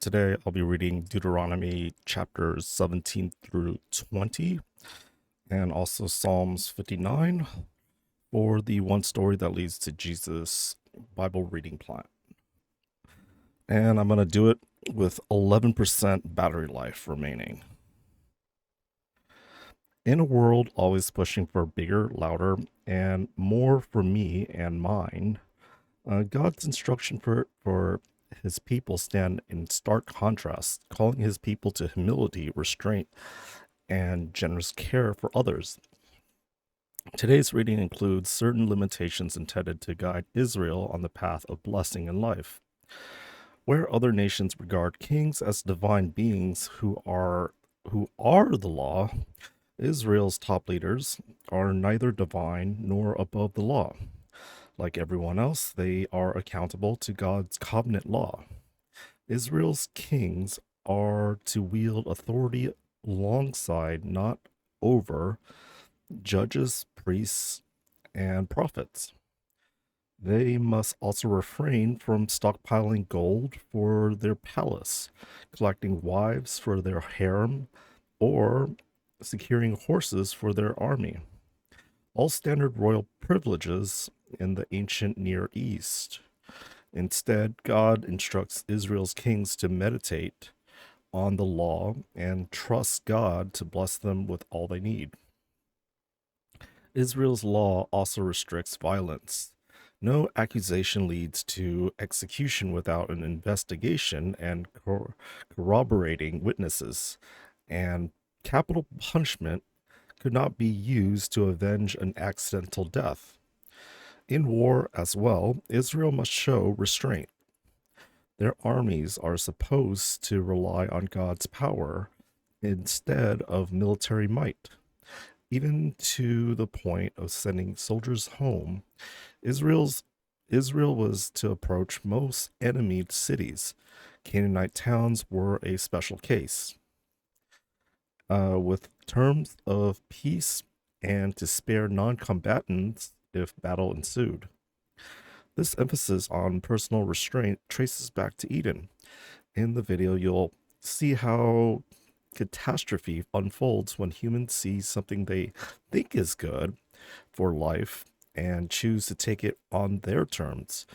Today I'll be reading Deuteronomy chapters 17 through 20 and also Psalms 59 for the one story that leads to Jesus Bible reading plan. And I'm going to do it with 11% battery life remaining. In a world always pushing for bigger, louder, and more for me and mine, God's instruction for his people stand in stark contrast, calling his people to humility, restraint, and generous care for others. Today's reading includes certain limitations intended to guide Israel on the path of blessing and life. Where other nations regard kings as divine beings who are the law, Israel's top leaders are neither divine nor above the law. Like everyone else, they are accountable to God's covenant law. Israel's kings are to wield authority alongside, not over, judges, priests, and prophets. They must also refrain from stockpiling gold for their palace, collecting wives for their harem, or securing horses for their army. All standard royal privileges in the ancient Near East. Instead, God instructs Israel's kings to meditate on the law and trust God to bless them with all they need. Israel's law also restricts violence. No accusation leads to execution without an investigation and corroborating witnesses, and capital punishment could not be used to avenge an accidental death. In war as well, Israel must show restraint. Their armies are supposed to rely on God's power instead of military might. Even to the point of sending soldiers home, Israel was to approach most enemy cities. Canaanite towns were a special case. With terms of peace and to spare non-combatants if battle ensued. This emphasis on personal restraint traces back to Eden. In the video, you'll see how catastrophe unfolds when humans see something they think is good for life and choose to take it on their terms.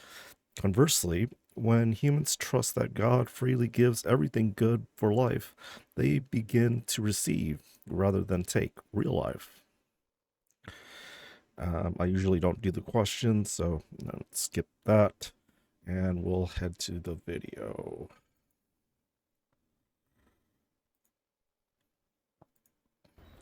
Conversely, when humans trust that God freely gives everything good for life, they begin to receive rather than take real life. I usually don't do the questions, so skip that, and we'll head to the video.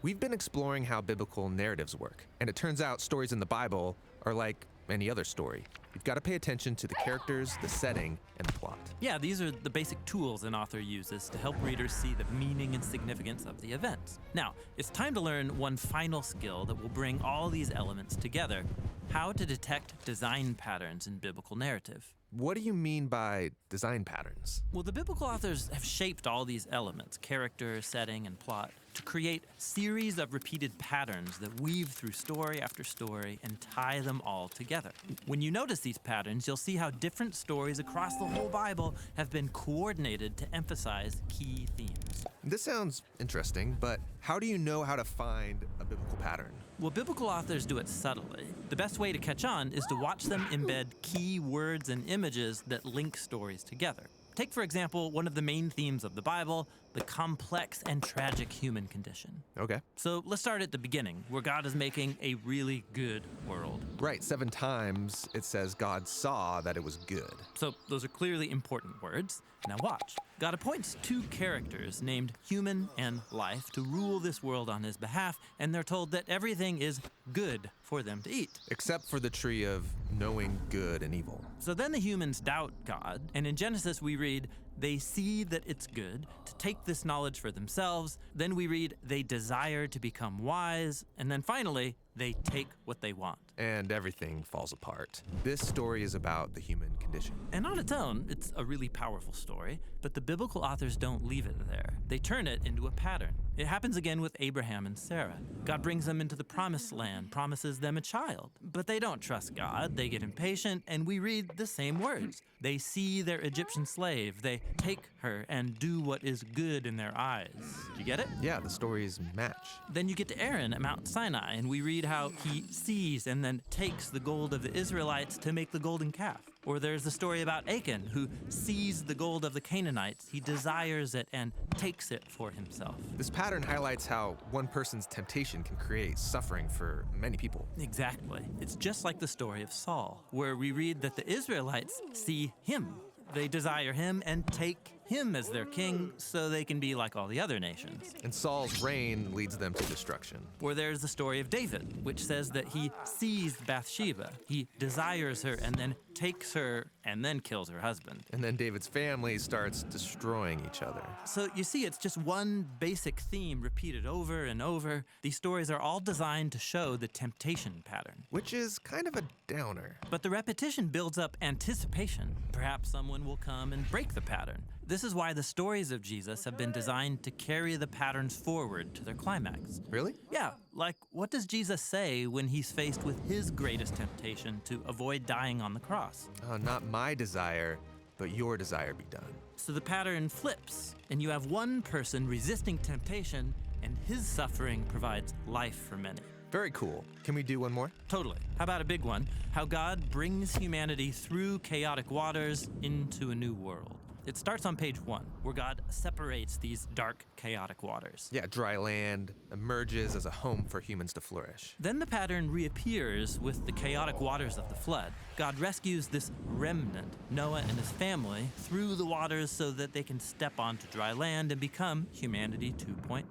We've been exploring how biblical narratives work, and it turns out stories in the Bible are like any other story. You've got to pay attention to the characters, the setting, and the plot. Yeah, these are the basic tools an author uses to help readers see the meaning and significance of the events. Now, it's time to learn one final skill that will bring all these elements together: how to detect design patterns in biblical narrative. What do you mean by design patterns? Well, the biblical authors have shaped all these elements, character, setting, and plot, to create series of repeated patterns that weave through story after story and tie them all together. When you notice these patterns, you'll see how different stories across the whole Bible have been coordinated to emphasize key themes. This sounds interesting, but how do you know how to find a biblical pattern? Well, biblical authors do it subtly. The best way to catch on is to watch them embed key words and images that link stories together. Take, for example, one of the main themes of the Bible, the complex and tragic human condition. Okay. So let's start at the beginning, where God is making a really good world. Right, 7 times it says God saw that it was good. So those are clearly important words. Now watch. God appoints 2 characters named Human and Life to rule this world on his behalf, and they're told that everything is good for them to eat. Except for the tree of knowing good and evil. So then the humans doubt God, and in Genesis we read, they see that it's good to take this knowledge for themselves. Then we read, they desire to become wise. And then finally, they take what they want. And everything falls apart. This story is about the human condition. And on its own, it's a really powerful story, but the biblical authors don't leave it there. They turn it into a pattern. It happens again with Abraham and Sarah. God brings them into the promised land, promises them a child. But they don't trust God, they get impatient, and we read the same words. They see their Egyptian slave, they take her and do what is good in their eyes. Do you get it? Yeah, the stories match. Then you get to Aaron at Mount Sinai, and we read how he sees and then takes the gold of the Israelites to make the golden calf. Or there's the story about Achan, who sees the gold of the Canaanites. He desires it and takes it for himself. This pattern highlights how one person's temptation can create suffering for many people. Exactly. It's just like the story of Saul, where we read that the Israelites see him. They desire him and take him as their king so they can be like all the other nations. And Saul's reign leads them to destruction. Or there's the story of David, which says that he sees Bathsheba. He desires her and then takes her and then kills her husband. And then David's family starts destroying each other. So you see, it's just one basic theme repeated over and over. These stories are all designed to show the temptation pattern. Which is kind of a downer. But the repetition builds up anticipation. Perhaps someone will come and break the pattern. This is why the stories of Jesus have been designed to carry the patterns forward to their climax. Really? Yeah, like what does Jesus say when he's faced with his greatest temptation to avoid dying on the cross? Not my desire, but your desire be done. So the pattern flips, and you have one person resisting temptation, and his suffering provides life for many. Very cool. Can we do one more? Totally. How about a big one? How God brings humanity through chaotic waters into a new world. It starts on page 1, where God separates these dark, chaotic waters. Yeah, dry land emerges as a home for humans to flourish. Then the pattern reappears with the chaotic waters of the flood. God rescues this remnant, Noah and his family, through the waters so that they can step onto dry land and become humanity 2.0.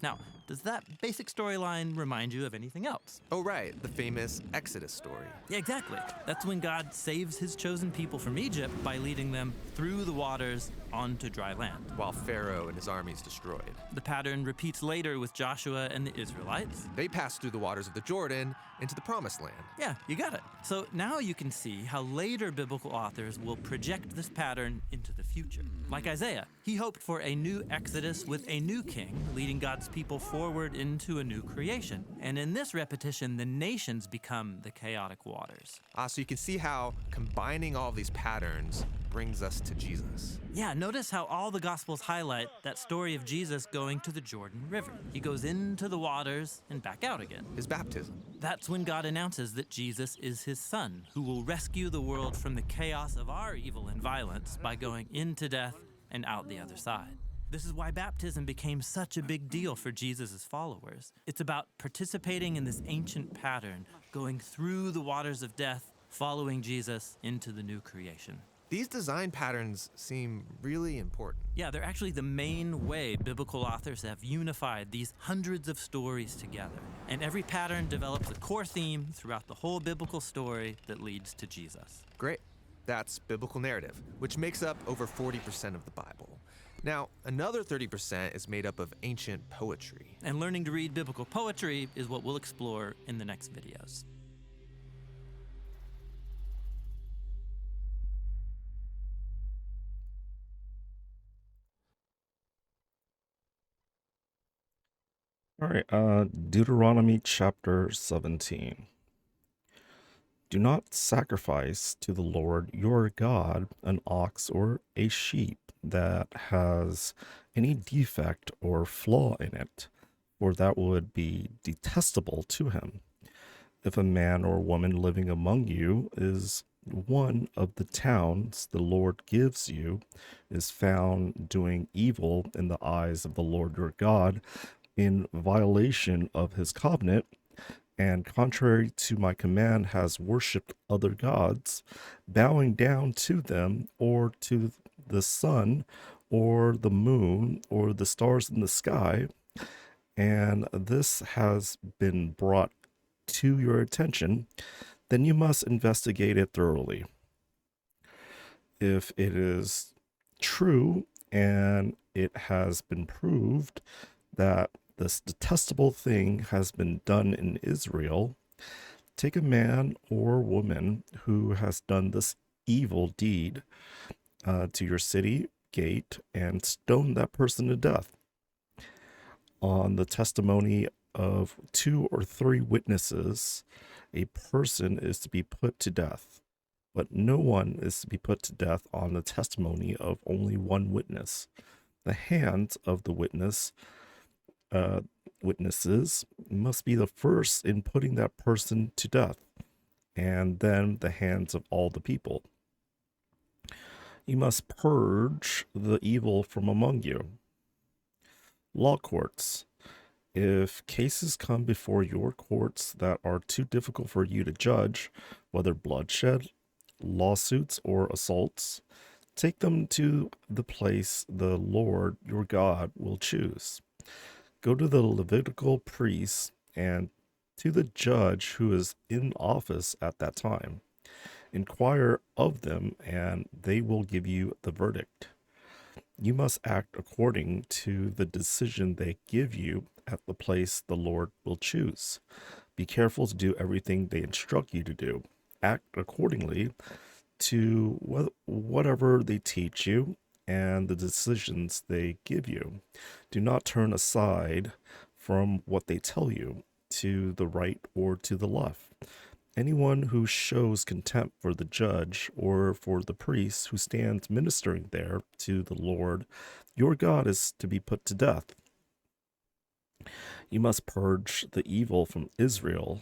Now, does that basic storyline remind you of anything else? Oh, right, the famous Exodus story. Yeah, exactly. That's when God saves his chosen people from Egypt by leading them through the waters onto dry land. While Pharaoh and his armies destroyed. The pattern repeats later with Joshua and the Israelites. They passed through the waters of the Jordan into the Promised Land. Yeah, you got it. So now you can see how later biblical authors will project this pattern into the future. Like Isaiah, he hoped for a new Exodus with a new king, leading God's people forward into a new creation. And in this repetition, the nations become the chaotic waters. So you can see how combining all of these patterns brings us to Jesus. Yeah, notice how all the Gospels highlight that story of Jesus going to the Jordan River. He goes into the waters and back out again. His baptism. That's when God announces that Jesus is his son, who will rescue the world from the chaos of our evil and violence by going into death and out the other side. This is why baptism became such a big deal for Jesus' followers. It's about participating in this ancient pattern, going through the waters of death, following Jesus into the new creation. These design patterns seem really important. Yeah, they're actually the main way biblical authors have unified these hundreds of stories together. And every pattern develops a core theme throughout the whole biblical story that leads to Jesus. Great. That's biblical narrative, which makes up over 40% of the Bible. Now, another 30% is made up of ancient poetry. And learning to read biblical poetry is what we'll explore in the next videos. All right, Deuteronomy chapter 17. Do not sacrifice to the Lord your God an ox or a sheep that has any defect or flaw in it, for that would be detestable to him. If a man or woman living among you is one of the towns the Lord gives you is found doing evil in the eyes of the Lord your God, in violation of his covenant, and contrary to my command has worshipped other gods, bowing down to them or to the sun or the moon or the stars in the sky, and this has been brought to your attention, then you must investigate it thoroughly. If it is true and it has been proved that this detestable thing has been done in Israel, take a man or woman who has done this evil deed to your city gate and stone that person to death. On the testimony of 2 or 3 witnesses, a person is to be put to death, but no one is to be put to death on the testimony of only one witness. The hands of the uh, witnesses must be the first in putting that person to death, and then the hands of all the people. You must purge the evil from among you. Law courts. If cases come before your courts that are too difficult for you to judge, whether bloodshed, lawsuits, or assaults, take them to the place the Lord your God will choose. Go to the Levitical priest and to the judge who is in office at that time. Inquire of them, and they will give you the verdict. You must act according to the decision they give you at the place the Lord will choose. Be careful to do everything they instruct you to do. Act accordingly to whatever they teach you and the decisions they give you. Do not turn aside from what they tell you to the right or to the left. Anyone who shows contempt for the judge or for the priest who stands ministering there to the Lord your God is to be put to death. You must purge the evil from Israel.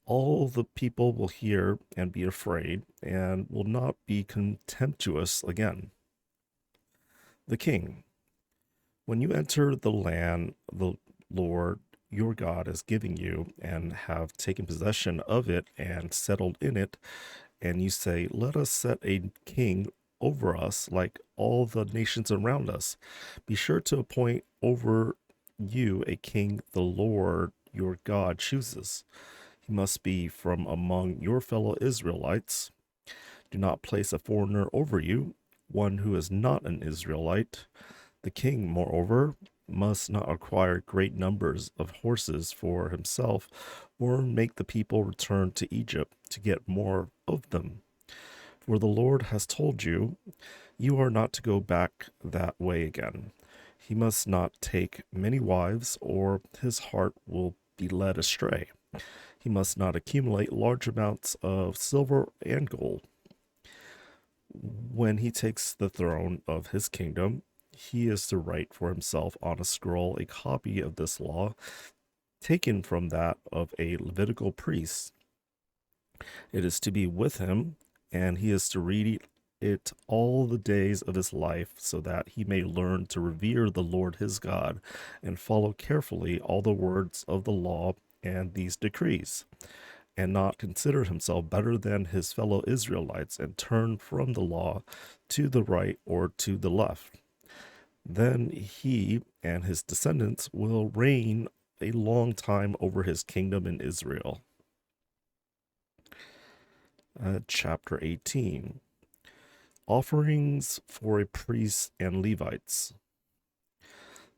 All the people will hear and be afraid and will not be contemptuous again. The king. When you enter the land the Lord your God is giving you and have taken possession of it and settled in it, and you say, let us set a king over us like all the nations around us. Be sure to appoint over you a king the Lord your God chooses. He must be from among your fellow Israelites. Do not place a foreigner over you, one who is not an Israelite. The king, moreover, must not acquire great numbers of horses for himself or make the people return to Egypt to get more of them. For the Lord has told you, you are not to go back that way again. He must not take many wives, or his heart will be led astray. He must not accumulate large amounts of silver and gold. When he takes the throne of his kingdom, he is to write for himself on a scroll a copy of this law, taken from that of a Levitical priest. It is to be with him, and he is to read it all the days of his life, so that he may learn to revere the Lord his God and follow carefully all the words of the law and these decrees, and not consider himself better than his fellow Israelites and turn from the law to the right or to the left. Then he and his descendants will reign a long time over his kingdom in Israel. Chapter 18. Offerings for a priest and Levites.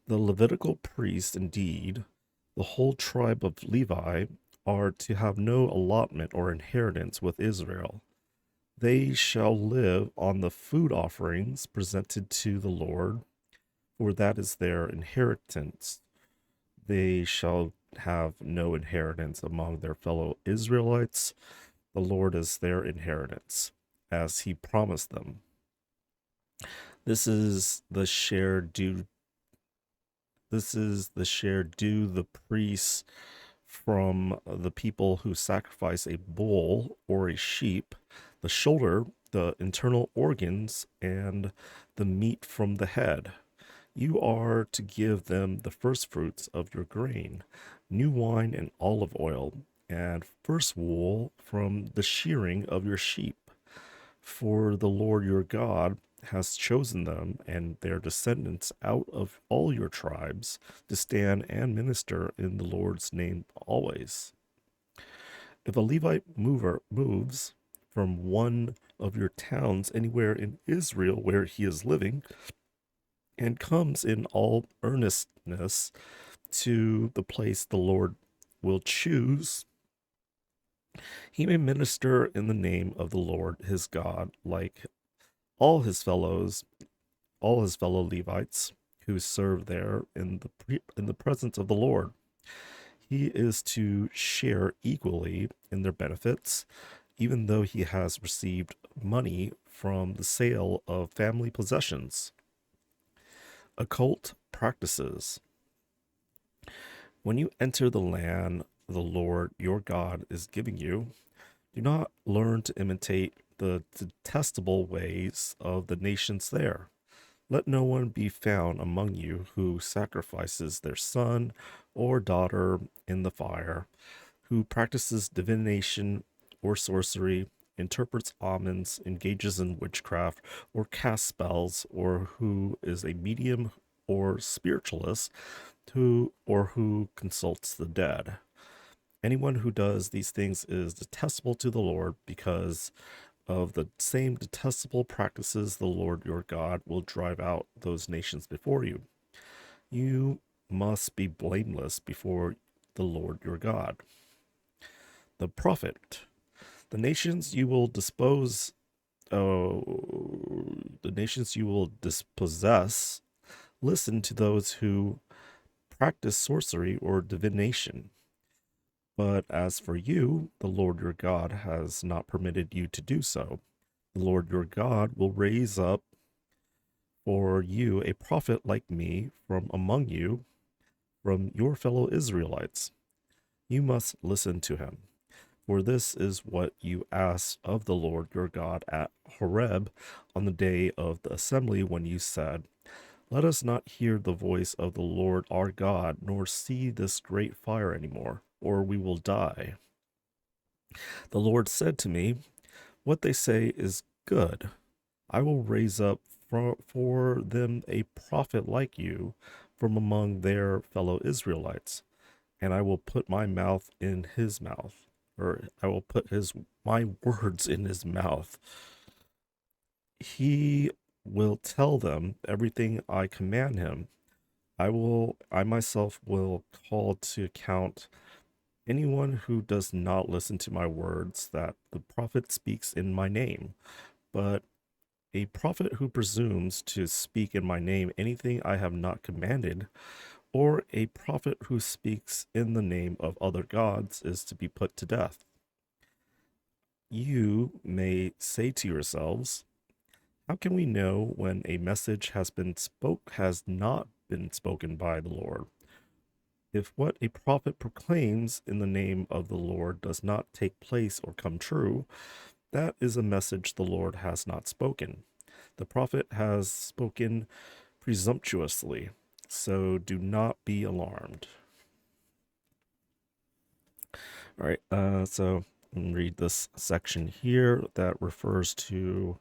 The Levitical priest, indeed, the whole tribe of Levi, are to have no allotment or inheritance with Israel. They shall live on the food offerings presented to the Lord, for that is their inheritance. They shall have no inheritance among their fellow Israelites. The Lord is their inheritance, as he promised them. This is the share due. This is the share due the priests from the people who sacrifice a bull or a sheep, the shoulder, the internal organs, and the meat from the head. You are to give them the first fruits of your grain, new wine and olive oil, and first wool from the shearing of your sheep. For the Lord your God has chosen them and their descendants out of all your tribes to stand and minister in the Lord's name always. If a Levite moves from one of your towns anywhere in Israel where he is living, and comes in all earnestness to the place the Lord will choose, he may minister in the name of the Lord his God, like all his fellow Levites, who serve there in the presence of the Lord. He is to share equally in their benefits, even though he has received money from the sale of family possessions. Occult practices. When you enter the land the Lord your God is giving you, do not learn to imitate the detestable ways of the nations there. Let no one be found among you who sacrifices their son or daughter in the fire, who practices divination or sorcery, interprets omens, engages in witchcraft, or casts spells, or who is a medium or spiritualist, who consults the dead. Anyone who does these things is detestable to the Lord, because of the same detestable practices the Lord your God will drive out those nations before you. You must be blameless before the Lord your God. The prophet. The nations you will the nations you will dispossess, listen to those who practice sorcery or divination. But as for you, the Lord your God has not permitted you to do so. The Lord your God will raise up for you a prophet like me from among you, from your fellow Israelites. You must listen to him. For this is what you asked of the Lord your God at Horeb on the day of the assembly, when you said, let us not hear the voice of the Lord our God, nor see this great fire anymore, or we will die. The Lord said to me, what they say is good. I will raise up for them a prophet like you from among their fellow Israelites, and I will put my mouth in his mouth, or I will put my words in his mouth. He will tell them everything I command him. I myself will call to account anyone who does not listen to my words that the prophet speaks in my name. But a prophet who presumes to speak in my name anything I have not commanded, or a prophet who speaks in the name of other gods, is to be put to death. You may say to yourselves, how can we know when a message has not been spoken by the Lord? If what a prophet proclaims in the name of the Lord does not take place or come true, that is a message the Lord has not spoken. The prophet has spoken presumptuously, so do not be alarmed. All right, so read this section here that refers to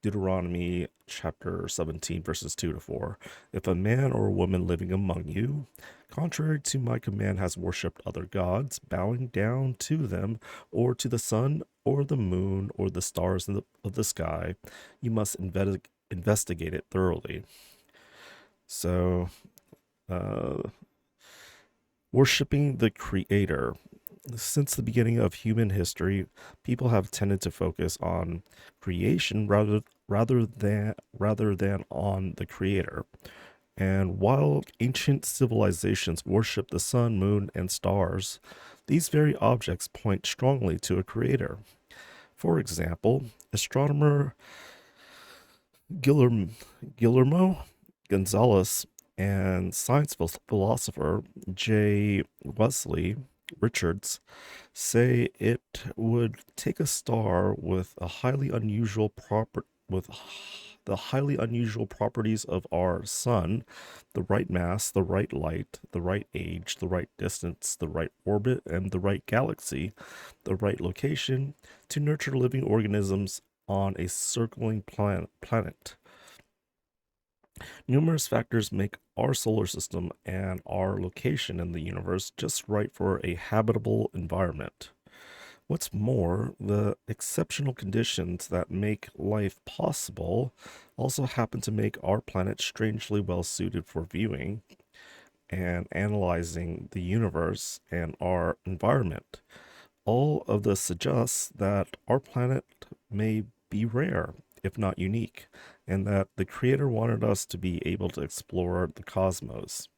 Deuteronomy chapter 17, verses 2 to 4. If a man or a woman living among you, contrary to my command, has worshipped other gods, bowing down to them, or to the sun, or the moon, or the stars of the sky, you must investigate it thoroughly. So, uh, worshiping the Creator. Since the beginning of human history, people have tended to focus on creation rather than on the Creator. And while ancient civilizations worship the sun, moon, and stars, these very objects point strongly to a Creator. For example, astronomer Guillermo Gonzalez and science philosopher J. Wesley Richards say it would take a star with the highly unusual properties of our sun, the right mass, the right light, the right age, the right distance, the right orbit, and the right galaxy, the right location, to nurture living organisms on a circling planet. Numerous factors make our solar system and our location in the universe just right for a habitable environment. What's more, the exceptional conditions that make life possible also happen to make our planet strangely well suited for viewing and analyzing the universe and our environment. All of this suggests that our planet may be rare, if not unique, and that the Creator wanted us to be able to explore the cosmos.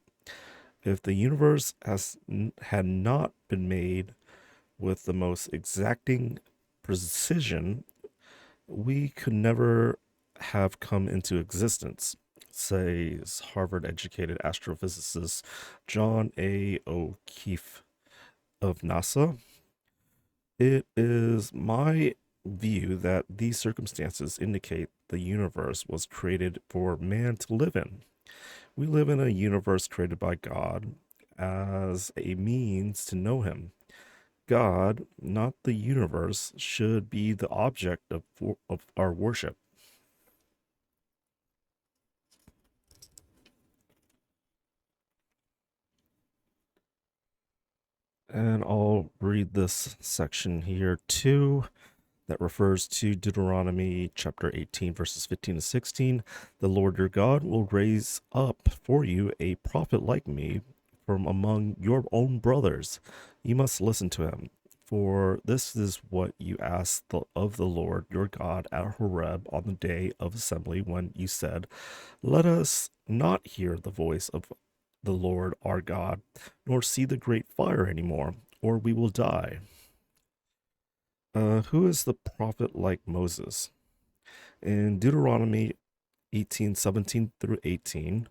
If the universe had not been made with the most exacting precision, we could never have come into existence, says Harvard educated astrophysicist John A. O'Keefe of NASA. It is my view that these circumstances indicate the universe was created for man to live in. We live in a universe created by God as a means to know Him. God, not the universe, should be the object of our worship. And I'll read this section here too that refers to Deuteronomy chapter 18, verses 15 to 16. The Lord your God will raise up for you a prophet like me from among your own brothers. You must listen to him. For this is what you asked of the Lord your God at Horeb on the day of assembly, when you said, let us not hear the voice of the Lord our God, nor see the great fire anymore, or we will die. Who is the prophet like Moses? In Deuteronomy 18:17 through 18,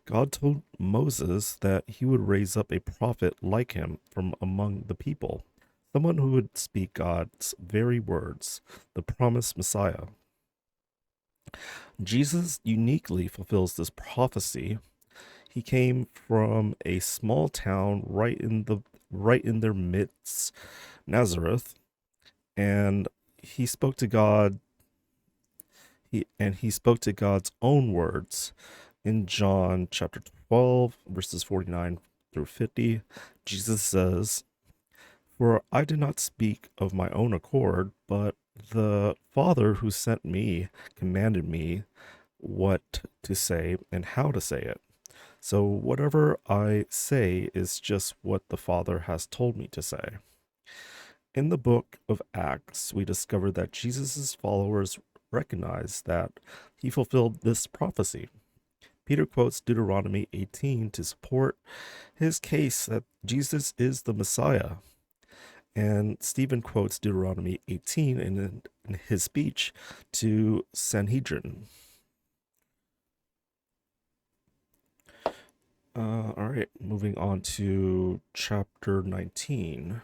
God told Moses that he would raise up a prophet like him from among the people, someone who would speak God's very words, the promised Messiah. Jesus uniquely fulfills this prophecy. He came from a small town right in their midst, Nazareth, and he spoke to God. He spoke to God's own words in John chapter 12, verses 49 through 50. Jesus says, "For I did not speak of my own accord, but the Father who sent me commanded me what to say and how to say it. So whatever I say is just what the Father has told me to say." In the book of Acts, we discover that Jesus' followers recognized that he fulfilled this prophecy. Peter quotes Deuteronomy 18 to support his case that Jesus is the Messiah. And Stephen quotes Deuteronomy 18 in his speech to Sanhedrin. All right, moving on to chapter 19.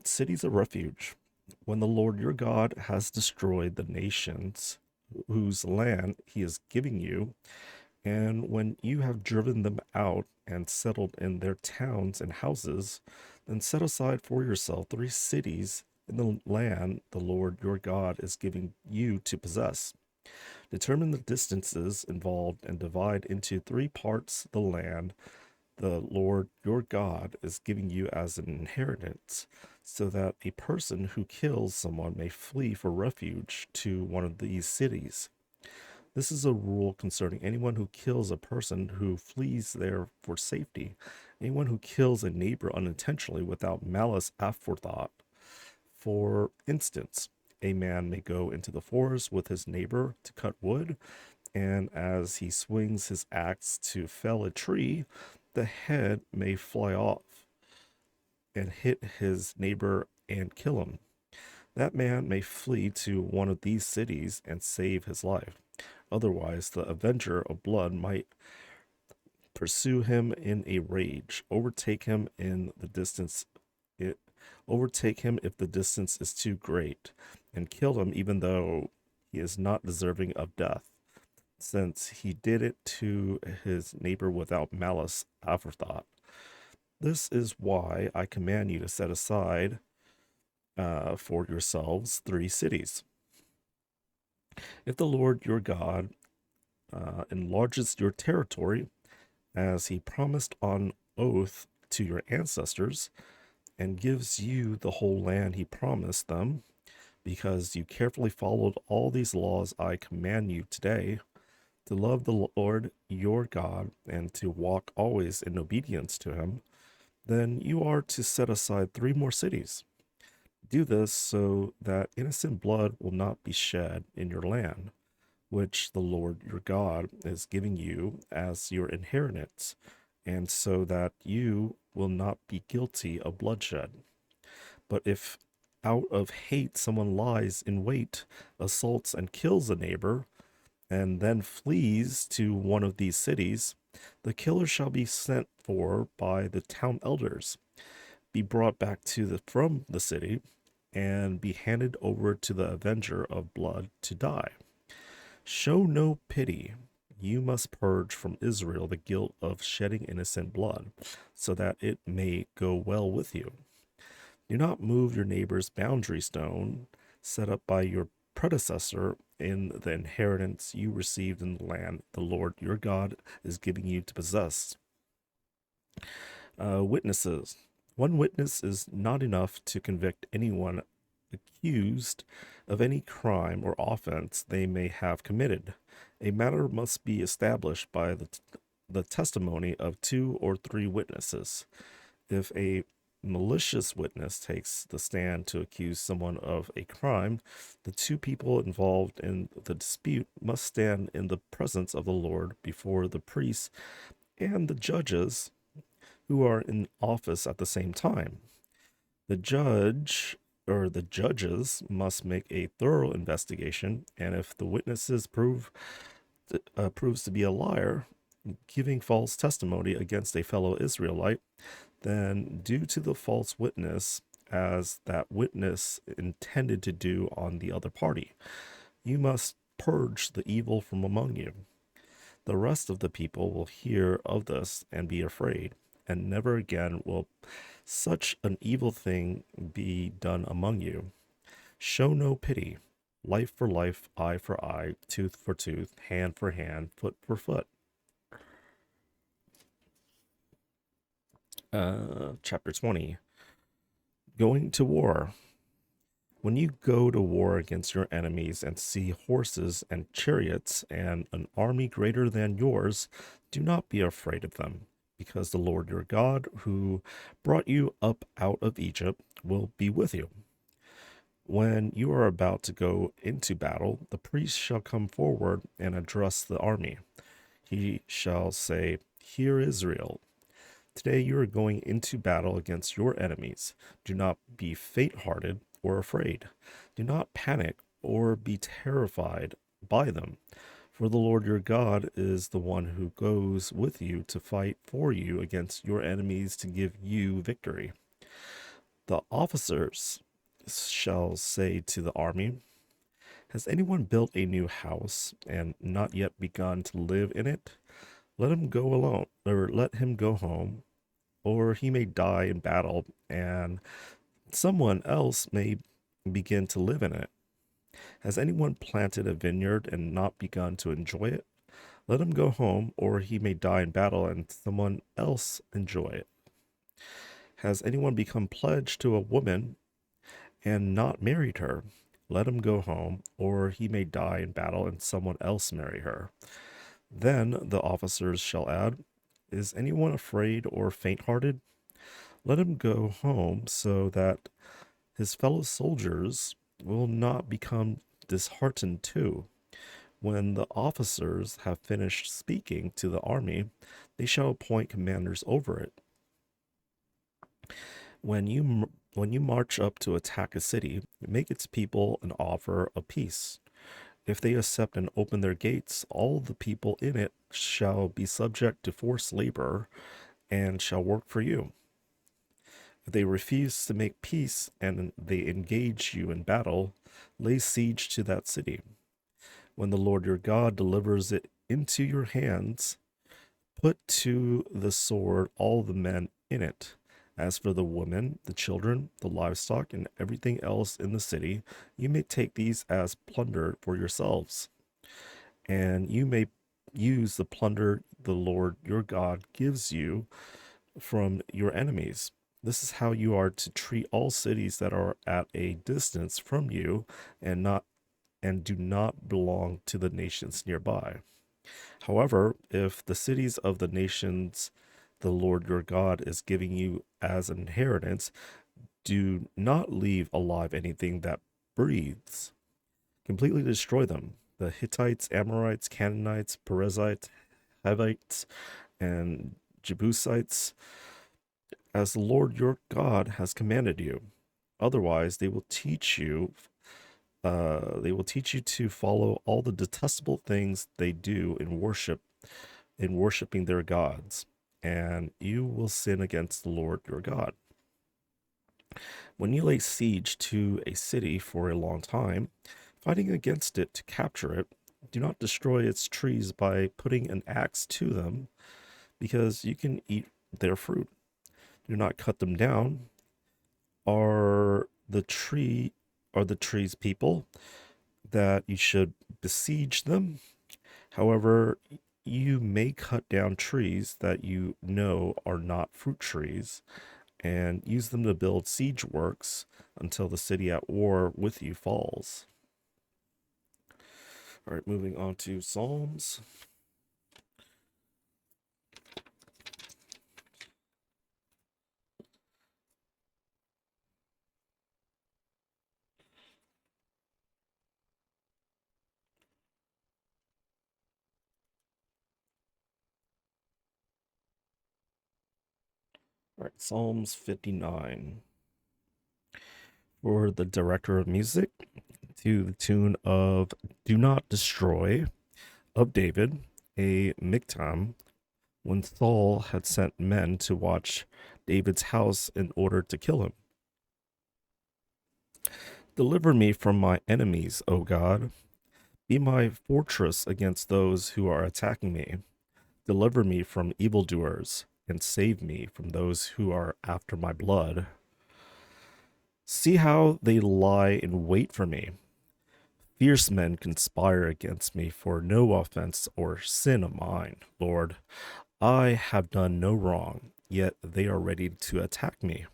Cities of refuge. When the Lord your God has destroyed the nations whose land he is giving you, and when you have driven them out and settled in their towns and houses, then set aside for yourself 3 cities in the land the Lord your God is giving you to possess. Determine the distances involved and divide into 3 parts the land the Lord your God is giving you as an inheritance, so that a person who kills someone may flee for refuge to one of these cities. This is a rule concerning anyone who kills a person who flees there for safety. Anyone who kills a neighbor unintentionally without malice aforethought. For instance, a man may go into the forest with his neighbor to cut wood, and as he swings his axe to fell a tree, the head may fly off and hit his neighbor and kill him. That man may flee to one of these cities and save his life. Otherwise, the avenger of blood might pursue him in a rage, overtake him if the distance is too great, and kill him even though he is not deserving of death, since he did it to his neighbor without malice aforethought. This is why I command you to set aside for yourselves 3 cities. If the Lord your God enlarges your territory, as he promised on oath to your ancestors, and gives you the whole land he promised them, because you carefully followed all these laws I command you today, to love the Lord your God and to walk always in obedience to him, then you are to set aside 3 more cities. Do this so that innocent blood will not be shed in your land, which the Lord your God is giving you as your inheritance, and so that you will not be guilty of bloodshed. But if out of hate someone lies in wait, assaults, and kills a neighbor, and then flees to one of these cities, the killer shall be sent for by the town elders, be brought back from the city, and be handed over to the avenger of blood to die. Show no pity. You must purge from Israel the guilt of shedding innocent blood, so that it may go well with you. Do not move your neighbor's boundary stone set up by your predecessor in the inheritance you received in the land the Lord your God is giving you to possess. Witnesses. One witness is not enough to convict anyone accused of any crime or offense they may have committed. A matter must be established by the testimony of 2 or 3 witnesses. If a malicious witness takes the stand to accuse someone of a crime, the 2 people involved in the dispute must stand in the presence of the Lord before the priests and the judges who are in office at the same time. The judge or the judges must make a thorough investigation, and if the witnesses proves to be a liar, giving false testimony against a fellow Israelite, then do to the false witness as that witness intended to do on the other party. You must purge the evil from among you. The rest of the people will hear of this and be afraid, and never again will such an evil thing be done among you. Show no pity. Life for life, eye for eye, tooth for tooth, hand for hand, foot for foot. Chapter 20. Going to war. When you go to war against your enemies and see horses and chariots and an army greater than yours, do not be afraid of them, because the Lord your God, who brought you up out of Egypt, will be with you. When you are about to go into battle, the priest shall come forward and address the army. He shall say, "Hear, Israel. Today you are going into battle against your enemies. Do not be faint-hearted or afraid. Do not panic or be terrified by them. For the Lord your God is the one who goes with you to fight for you against your enemies to give you victory." The officers shall say to the army, "Has anyone built a new house and not yet begun to live in it? Let him go alone, or let him go home, or he may die in battle, and someone else may begin to live in it. Has anyone planted a vineyard and not begun to enjoy it? Let him go home, or he may die in battle, and someone else enjoy it. Has anyone become pledged to a woman and not married her? Let him go home, or he may die in battle, and someone else marry her." Then the officers shall add, "Is anyone afraid or faint-hearted? Let him go home, so that his fellow soldiers will not become disheartened too." When the officers have finished speaking to the army, they shall appoint commanders over it. When you march up to attack a city, make its people an offer of peace. If they accept and open their gates, all the people in it shall be subject to forced labor and shall work for you. If they refuse to make peace and they engage you in battle, lay siege to that city. When the Lord your God delivers it into your hands, put to the sword all the men in it. As for the women, the children, the livestock, and everything else in the city, you may take these as plunder for yourselves, and you may use the plunder the Lord your God gives you from your enemies. This is how you are to treat all cities that are at a distance from you and do not belong to the nations nearby. However, if the cities of the nations the Lord your God is giving you as an inheritance Do not leave alive anything that breathes. Completely destroy them. The Hittites, Amorites, Canaanites, Perizzites, Hivites, and Jebusites, as the Lord your God has commanded you. Otherwise, they will teach you to follow all the detestable things they do in worshiping their gods, and you will sin against the Lord your God. When you lay siege to a city for a long time, fighting against it to capture it, do not destroy its trees by putting an axe to them, because you can eat their fruit. Do not cut them down. Are the tree are the trees people that you should besiege them? However, you may cut down trees that you know are not fruit trees and use them to build siege works until the city at war with you falls. All right, moving on to Psalms. All right, Psalms 59. For the director of music, to the tune of Do Not Destroy of David, a miktam, when Saul had sent men to watch David's house in order to kill him. Deliver me from my enemies, O God. Be my fortress against those who are attacking me. Deliver me from evildoers, and save me from those who are after my blood. See how they lie in wait for me. Fierce men conspire against me for no offense or sin of mine, Lord. I have done no wrong, yet they are ready to attack me.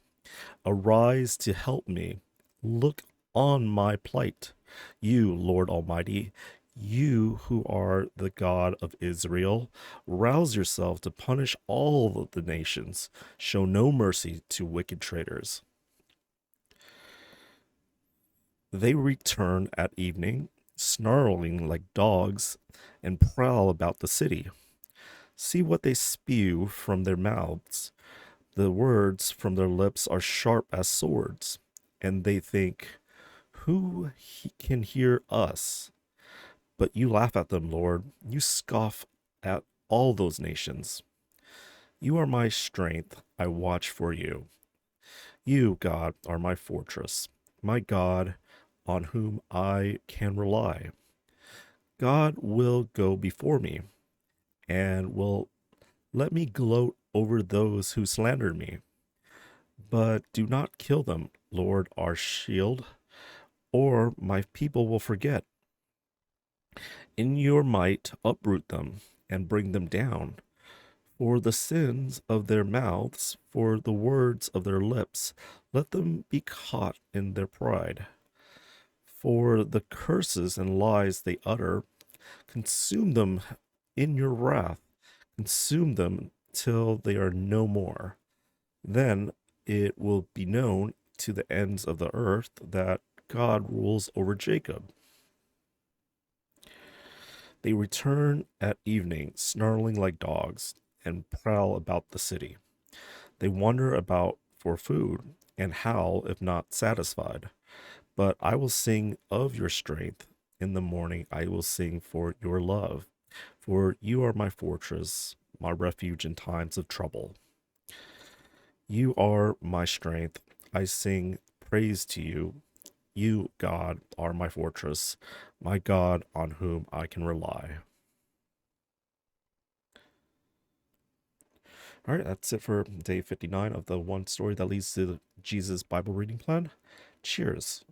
Arise to help me. Look on my plight. You, Lord Almighty, you who are the God of Israel, rouse yourself to punish all of the nations. Show no mercy to wicked traitors. They return at evening, snarling like dogs, and prowl about the city. See what they spew from their mouths. The words from their lips are sharp as swords, and they think, who can hear us? But you laugh at them, Lord. You scoff at all those nations. You are my strength. I watch for you. You, God, are my fortress, my God, on whom I can rely. God will go before me and will let me gloat over those who slander me. But do not kill them, Lord, our shield, or my people will forget. In your might, uproot them and bring them down. For the sins of their mouths, for the words of their lips, let them be caught in their pride. For the curses and lies they utter, consume them in your wrath, consume them till they are no more. Then it will be known to the ends of the earth that God rules over Jacob. They return at evening, snarling like dogs, and prowl about the city. They wander about for food, and howl if not satisfied. But I will sing of your strength. In the morning I will sing for your love, for you are my fortress, my refuge in times of trouble. You are my strength. I sing praise to you. You, God, are my fortress, my God on whom I can rely. All right, that's it for day 59 of the one story that leads to Jesus Bible reading plan. Cheers.